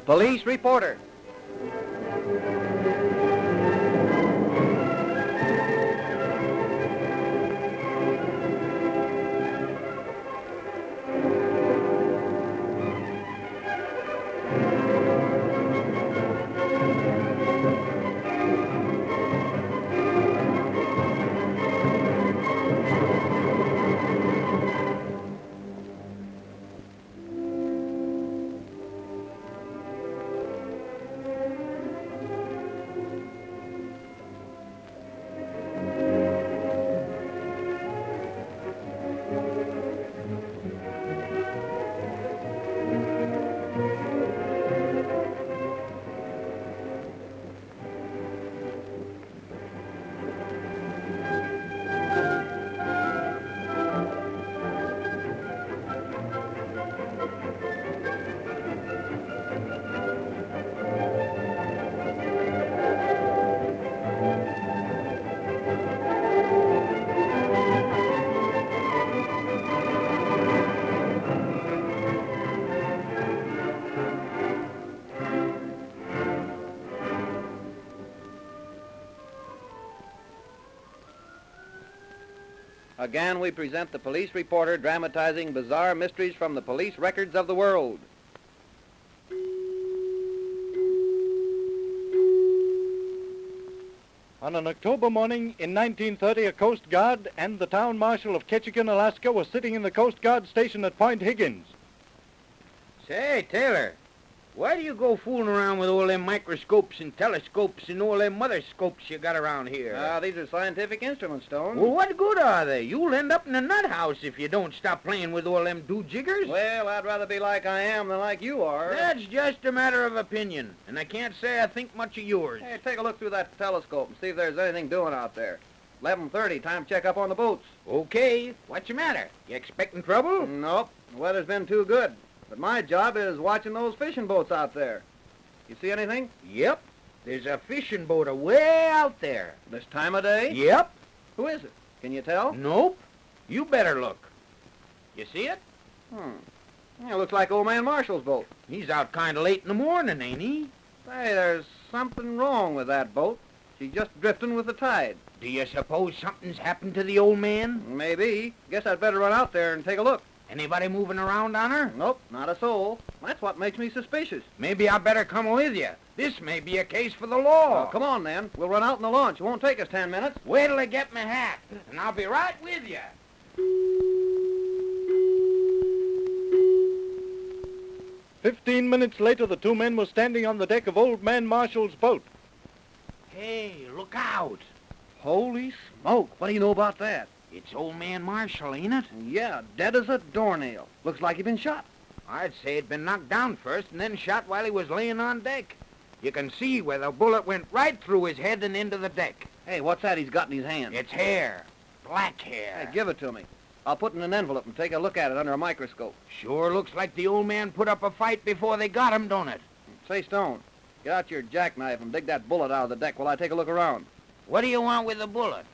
police reporter. Again, we present the police reporter dramatizing bizarre mysteries from the police records of the world. On an October morning in 1930, a Coast Guard and the town marshal of Ketchikan, Alaska, were sitting in the Coast Guard station at Point Higgins. Say, Taylor, why do you go fooling around with all them microscopes and telescopes and all them other scopes you got around here? These are scientific instruments, Stone. Well, what good are they? You'll end up in a nut house if you don't stop playing with all them do-jiggers. Well, I'd rather be like I am than like you are. That's just a matter of opinion, and I can't say I think much of yours. Hey, take a look through that telescope and see if there's anything doing out there. 11:30, time to check up on the boats. Okay, what's the matter? You expecting trouble? Nope, the weather's been too good. But my job is watching those fishing boats out there. You see anything? Yep, there's a fishing boat away out there. This time of day? Yep. Who is it? Can you tell? Nope. You better look. You see it? Yeah, looks like old man Marshall's boat. He's out kind of late in the morning, ain't he? Say, there's something wrong with that boat. She's just drifting with the tide. Do you suppose something's happened to the old man? Maybe. Guess I'd better run out there and take a look. Anybody moving around on her? Nope, not a soul. That's what makes me suspicious. Maybe I better come with you. This may be a case for the law. Come on, then. We'll run out in the launch. It won't take us 10 minutes. Wait till I get my hat, and I'll be right with you. 15 minutes later, the two men were standing on the deck of old man Marshall's boat. Hey, look out. Holy smoke. What do you know about that? It's old man Marshall, ain't it? Yeah, dead as a doornail. Looks like he'd been shot. I'd say he'd been knocked down first and then shot while he was laying on deck. You can see where the bullet went right through his head and into the deck. Hey, what's that he's got in his hand? It's hair. Black hair. Hey, give it to me. I'll put it in an envelope and take a look at it under a microscope. Sure looks like the old man put up a fight before they got him, don't it? Say, Stone, get out your jackknife and dig that bullet out of the deck while I take a look around. What do you want with the bullet?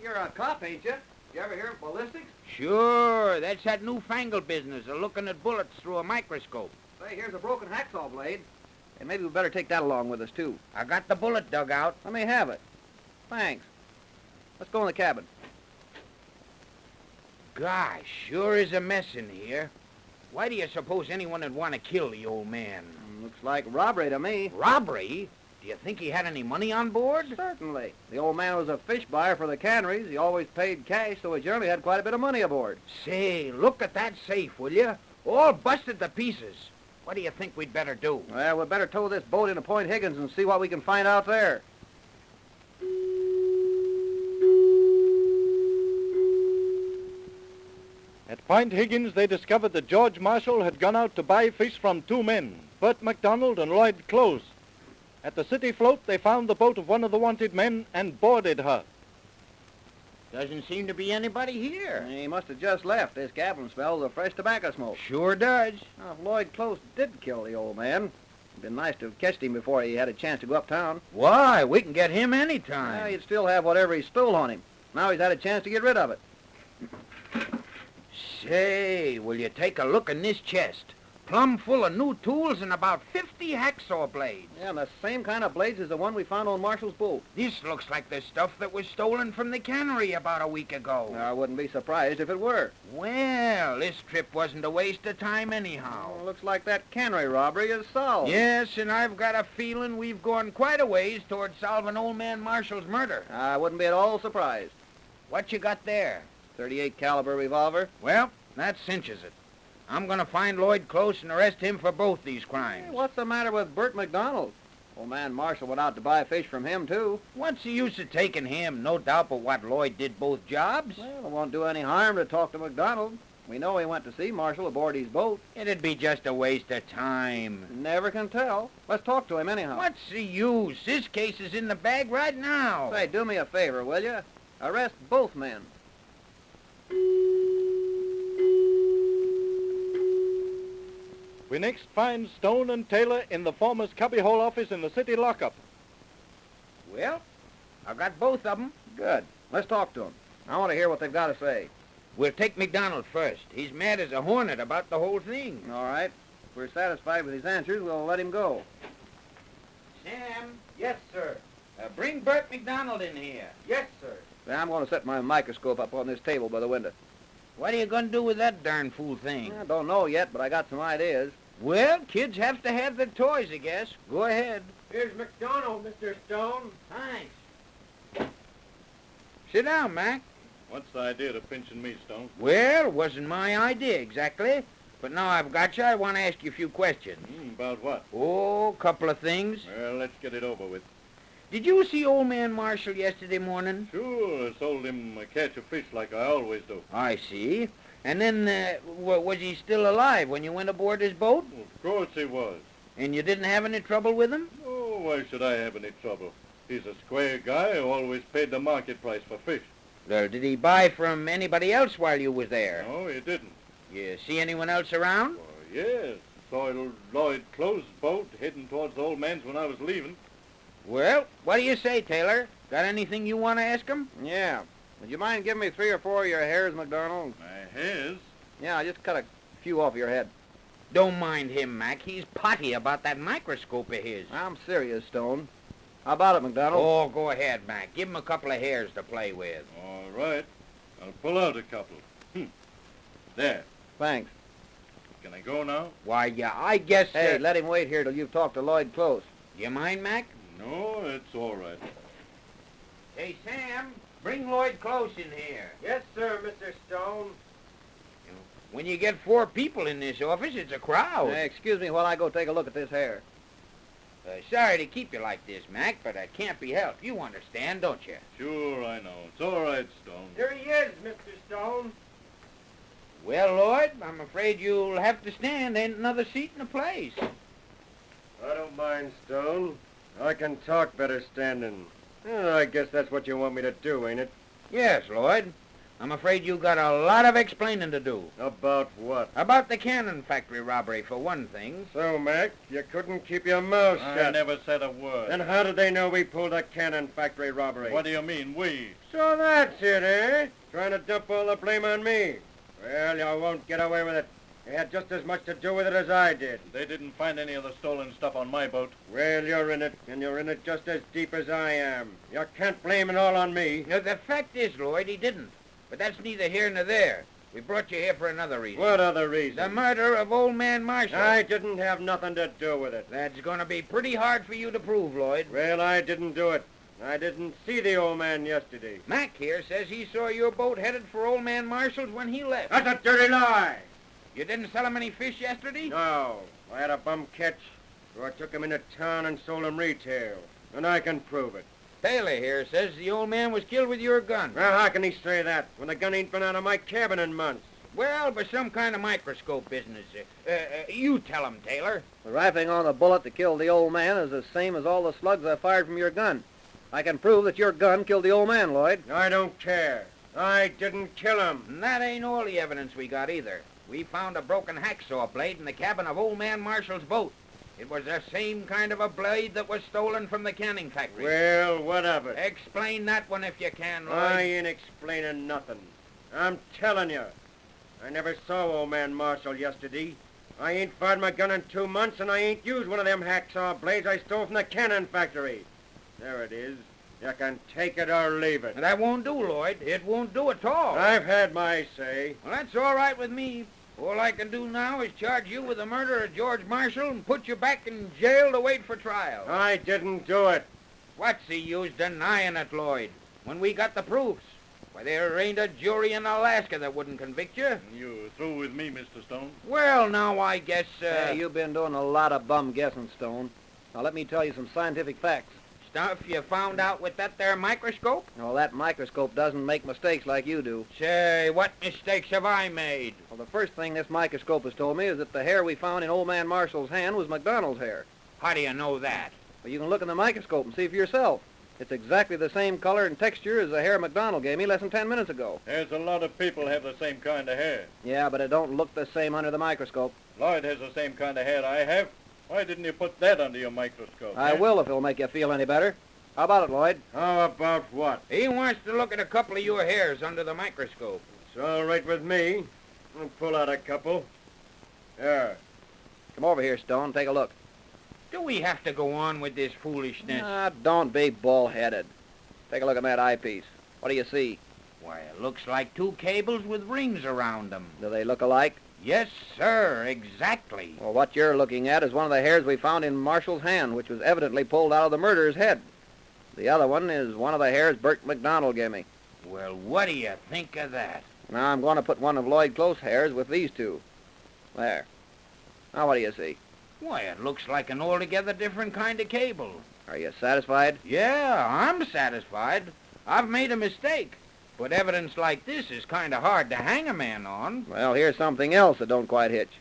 You're a cop, ain't you? You ever hear of ballistics? Sure, that's that newfangled business of looking at bullets through a microscope. Say, here's a broken hacksaw blade. Hey, maybe we better take that along with us, too. I got the bullet dug out. Let me have it. Thanks. Let's go in the cabin. Gosh, sure is a mess in here. Why do you suppose anyone would want to kill the old man? Looks like robbery to me. Robbery? Do you think he had any money on board? Certainly. The old man was a fish buyer for the canneries. He always paid cash, so he generally had quite a bit of money aboard. Say, look at that safe, will you? All busted to pieces. What do you think we'd better do? Well, we'd better tow this boat into Point Higgins and see what we can find out there. At Point Higgins, they discovered that George Marshall had gone out to buy fish from two men, Burt McDonald and Lloyd Close. At the city float, they found the boat of one of the wanted men and boarded her. Doesn't seem to be anybody here. He must have just left. This cabin smells of fresh tobacco smoke. Sure does. Now, if Lloyd Close did kill the old man, it'd been nice to have catched him before he had a chance to go uptown. Why? We can get him any time. Well, he'd still have whatever he stole on him. Now he's had a chance to get rid of it. Say, will you take a look in this chest? plumb full of new tools and about 50 hacksaw blades. Yeah, and the same kind of blades as the one we found on Marshall's boat. This looks like the stuff that was stolen from the cannery about a week ago. I wouldn't be surprised if it were. Well, this trip wasn't a waste of time anyhow. Well, looks like that cannery robbery is solved. Yes, and I've got a feeling we've gone quite a ways toward solving old man Marshall's murder. I wouldn't be at all surprised. What you got there? 38 caliber revolver. Well, that cinches it. I'm going to find Lloyd close and arrest him for both these crimes. Hey, what's the matter with Burt McDonald? Old man Marshall went out to buy fish from him, too. What's the use of taking him? No doubt but what Lloyd did both jobs. Well, it won't do any harm to talk to McDonald. We know he went to see Marshall aboard his boat. It'd be just a waste of time. Never can tell. Let's talk to him anyhow. What's the use? This case is in the bag right now. Say, do me a favor, will you? Arrest both men. We next find Stone and Taylor in the former's cubbyhole office in the city lockup. Well, I've got both of them. Good. Let's talk to them. I want to hear what they've got to say. We'll take McDonald first. He's mad as a hornet about the whole thing. All right. If we're satisfied with his answers, we'll let him go. Sam, Yes, sir. bring Burt McDonald in here. Yes, sir. I'm going to set my microscope up on this table by the window. What are you going to do with that darn fool thing? I don't know yet, but I got some ideas. Well, kids have to have their toys, I guess. Go ahead. Here's McDonald, Mr. Stone. Thanks. Sit down, Mac. What's the idea of pinching me, Stone? Well, it wasn't my idea exactly. But now I've got you, I want to ask you a few questions. About what? Oh, a couple of things. Well, let's get it over with. Did you see old man Marshall yesterday morning? Sure, I sold him a catch of fish like I always do. I see. And then, was he still alive when you went aboard his boat? Well, of course he was. And you didn't have any trouble with him? Oh, why should I have any trouble? He's a square guy who always paid the market price for fish. Well, did he buy from anybody else while you was there? No, he didn't. You see anyone else around? Well, yes. Saw Lloyd close the boat heading towards the old man's when I was leaving. Well, what do you say, Taylor? Got anything you want to ask him? Yeah. Would you mind giving me 3 or 4 of your hairs, McDonald? My hairs? Yeah, I just cut a few off your head. Don't mind him, Mac. He's potty about that microscope of his. I'm serious, Stone. How about it, McDonald? Oh, go ahead, Mac. Give him a couple of hairs to play with. All right. I'll pull out a couple. There. Thanks. Can I go now? Why, yeah, I guess... Hey, let him wait here till you've talked to Lloyd close. You mind, Mac? No, it's all right. Hey, Sam, bring Lloyd close in here. Yes, sir, Mr. Stone. When you get 4 people in this office, it's a crowd. Hey, excuse me while I go take a look at this hair. Sorry to keep you like this, Mac, but it can't be helped. You understand, don't you? Sure, I know. It's all right, Stone. There he is, Mr. Stone. Well, Lloyd, I'm afraid you'll have to stand. Ain't another seat in the place. I don't mind, Stone. I can talk better standing. I guess that's what you want me to do, ain't it? Yes, Lloyd. I'm afraid you got a lot of explaining to do. About what? About the cannon factory robbery, for one thing. So, Mac, you couldn't keep your mouth I shut. never said a word. Then how did they know we pulled a cannon factory robbery? What do you mean, we? So that's it, eh? Trying to dump all the blame on me. Well, you won't get away with it. You had just as much to do with it as I did. They didn't find any of the stolen stuff on my boat. Well, you're in it, and you're in it just as deep as I am. You can't blame it all on me. Now, the fact is, Lloyd, he didn't. But that's neither here nor there. We brought you here for another reason. What other reason? The murder of old man Marshall. I didn't have nothing to do with it. That's going to be pretty hard for you to prove, Lloyd. Well, I didn't do it. I didn't see the old man yesterday. Mac here says he saw your boat headed for old man Marshall's when he left. That's a dirty lie. You didn't sell him any fish yesterday? No, I had a bum catch, so I took him into town and sold him retail. And I can prove it. Taylor here says the old man was killed with your gun. Well, how can he say that when the gun ain't been out of my cabin in months? Well, but some kind of microscope business. You tell him, Taylor. The rifling on the bullet that killed the old man is the same as all the slugs I fired from your gun. I can prove that your gun killed the old man, Lloyd. I don't care. I didn't kill him. And that ain't all the evidence we got either. We found a broken hacksaw blade in the cabin of old man Marshall's boat. It was the same kind of a blade that was stolen from the canning factory. Well, what of it? Explain that one if you can, Lloyd. I ain't explaining nothing. I'm telling you. I never saw old man Marshall yesterday, I ain't fired my gun in 2 months, and I ain't used one of them hacksaw blades I stole from the cannon factory. There it is. You can take it or leave it. That won't do, Lloyd. It won't do at all. I've had my say. Well, that's all right with me. All I can do now is charge you with the murder of George Marshall and put you back in jail to wait for trial. I didn't do it. What's the use denying it, Lloyd, when we got the proofs? Why, there ain't a jury in Alaska that wouldn't convict you. You through with me, Mr. Stone? Well, now I guess, Hey, you've been doing a lot of bum guessing, Stone. Now let me tell you some scientific facts. stuff you found out with that there microscope? Well, that microscope doesn't make mistakes like you do. Say, what mistakes have I made? Well, the first thing this microscope has told me is that the hair we found in old man Marshall's hand was McDonald's hair. How do you know that? Well, you can look in the microscope and see for yourself. It's exactly the same color and texture as the hair McDonald gave me less than 10 minutes ago. There's a lot of people have the same kind of hair. Yeah, but it don't look the same under the microscope. Lloyd has the same kind of hair I have. Why didn't you put that under your microscope? I will if it'll make you feel any better. How about it, Lloyd? How about what? He wants to look at a couple of your hairs under the microscope. It's all right with me. I'll pull out a couple. There. Come over here, Stone. Take a look. Do we have to go on with this foolishness? Don't be bull-headed. Take a look at that eyepiece. What do you see? Why, it looks like two cables with rings around them. Do they look alike? Yes, sir, exactly. Well, what you're looking at is one of the hairs we found in Marshall's hand, which was evidently pulled out of the murderer's head. The other one is one of the hairs Burt McDonald gave me. Well, what do you think of that? Now I'm going to put one of Lloyd Close's hairs with these two. There. Now what do you see? Why, it looks like an altogether different kind of cable. Are you satisfied? Yeah, I'm satisfied. I've made a mistake. But evidence like this is kind of hard to hang a man on. Well, here's something else that don't quite hitch.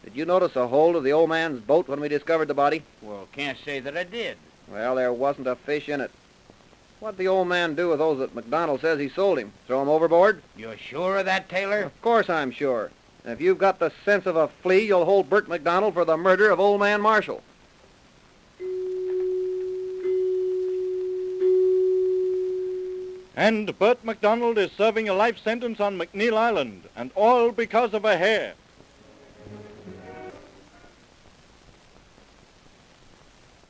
Did you notice the hold of the old man's boat when we discovered the body? Well, can't say that I did. Well, there wasn't a fish in it. What'd the old man do with those that McDonald says he sold him? Throw them overboard? You're sure of that, Taylor? Of course I'm sure. And if you've got the sense of a flea, you'll hold Burt McDonald for the murder of old man Marshall. And Burt McDonald is serving a life sentence on McNeil Island, and all because of a hair.